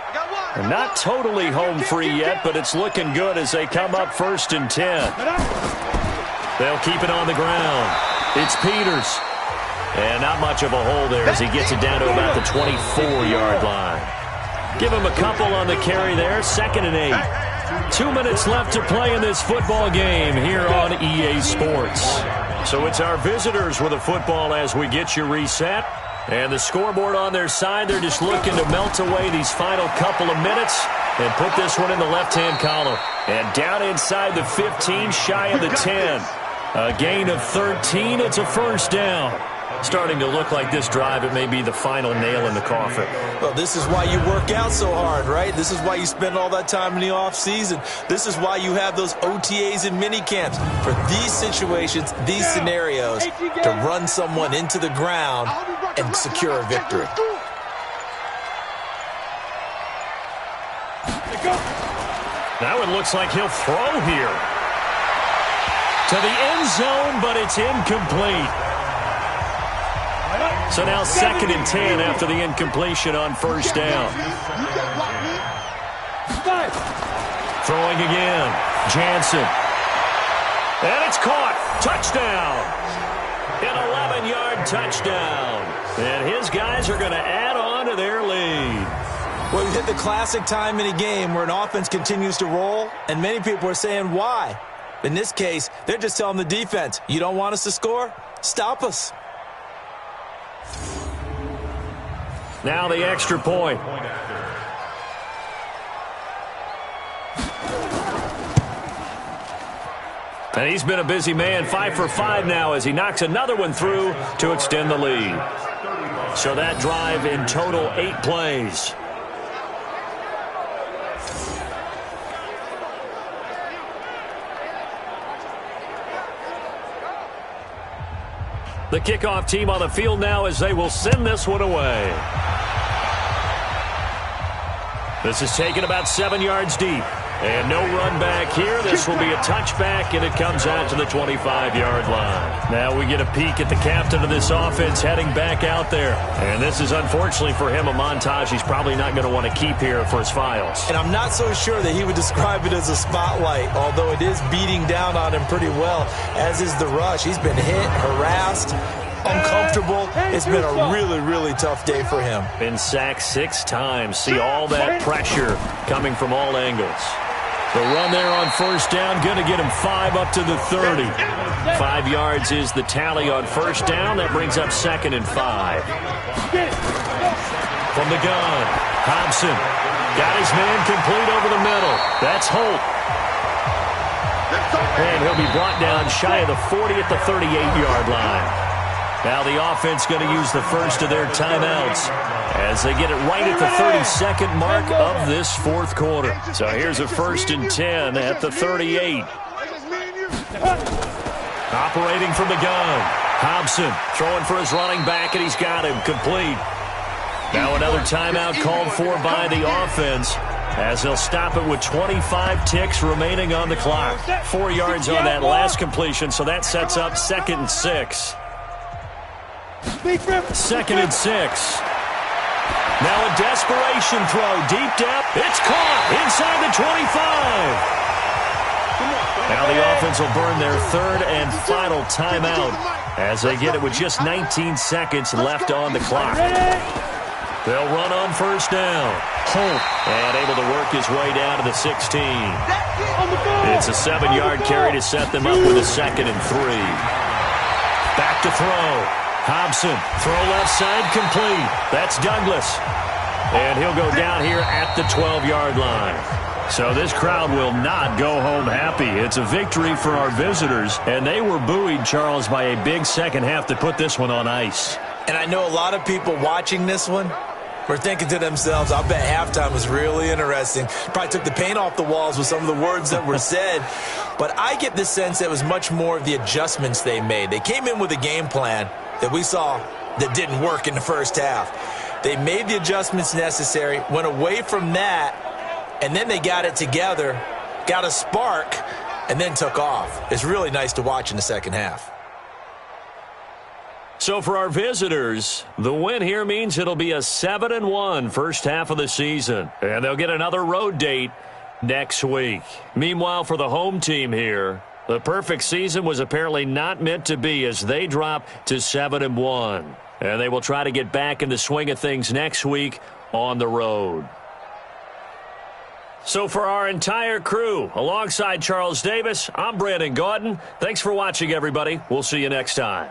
They're not totally home free yet, but it's looking good as they come up 1st and 10. They'll keep it on the ground. It's Peters. And not much of a hole there as he gets it down to about the 24-yard line. Give him a couple on the carry there, 2nd and 8. 2 minutes left to play in this football game here on EA Sports. So it's our visitors with a football as we get you reset. And the scoreboard on their side, they're just looking to melt away these final couple of minutes and put this one in the left-hand column. And down inside the 15, shy of the 10. A gain of 13, it's a first down. Starting to look like this drive, it may be the final nail in the coffin. Well, this is why you work out so hard, right? This is why you spend all that time in the offseason. This is why you have those OTAs and mini camps. For these situations, these scenarios, to run someone into the ground and secure a victory. Now it looks like he'll throw here. To the end zone, but it's incomplete. So now 2nd and 10 after the incompletion on first down. Throwing again. Jansen. And it's caught. Touchdown. An 11-yard touchdown. And his guys are going to add on to their lead. Well, we've hit the classic time in a game where an offense continues to roll, and many people are saying, why? In this case, they're just telling the defense, you don't want us to score? Stop us. Now the extra point. And he's been a busy man, 5 for 5 now as he knocks another one through to extend the lead. So that drive in total 8 plays. The kickoff team on the field now as they will send this one away. This is taken about 7 yards deep. And no run back here. This will be a touchback, and it comes out to the 25-yard line. Now we get a peek at the captain of this offense heading back out there. And this is, unfortunately for him, a montage he's probably not going to want to keep here for his files. And I'm not so sure that he would describe it as a spotlight, although it is beating down on him pretty well, as is the rush. He's been hit, harassed, uncomfortable. It's been a really, really tough day for him. Been sacked 6 times. See all that pressure coming from all angles. The run there on first down, going to get him 5 up to the 30. 5 yards is the tally on first down. That brings up 2nd and 5. From the gun, Hobson got his man complete over the middle. That's Holt. And he'll be brought down shy of the 40 at the 38-yard line. Now the offense going to use the first of their timeouts as they get it right at the 32nd mark of this fourth quarter. So here's a 1st and 10 at the 38. Operating from the gun. Hobson throwing for his running back, and he's got him complete. Now another timeout called for by the offense as they'll stop it with 25 ticks remaining on the clock. 4 yards on that last completion, so that sets up 2nd and 6. 2nd and 6. Now a desperation throw. Deep depth. It's caught inside the 25. Now the offense will burn their 3rd and final timeout as they get it with just 19 seconds left on the clock. They'll run on first down. Holt, and able to work his way down to the 16. It's a 7-yard carry to set them up with a 2nd and 3. Back to throw. Hobson, throw left side, complete. That's Douglas. And he'll go down here at the 12-yard line. So this crowd will not go home happy. It's a victory for our visitors, and they were buoyed, Charles, by a big second half to put this one on ice. And I know a lot of people watching this one were thinking to themselves, I bet halftime was really interesting. Probably took the paint off the walls with some of the words that were said. But I get the sense that it was much more of the adjustments they made. They came in with a game plan that we saw that didn't work in the first half. They made the adjustments necessary, went away from that, and then they got it together, got a spark, and then took off. It's really nice to watch in the second half. So for our visitors, the win here means it'll be a 7-1 first half of the season, and they'll get another road date next week. Meanwhile, for the home team here, the perfect season was apparently not meant to be as they drop to 7-1. And they will try to get back in the swing of things next week on the road. So for our entire crew, alongside Charles Davis, I'm Brandon Gaudin. Thanks for watching, everybody. We'll see you next time.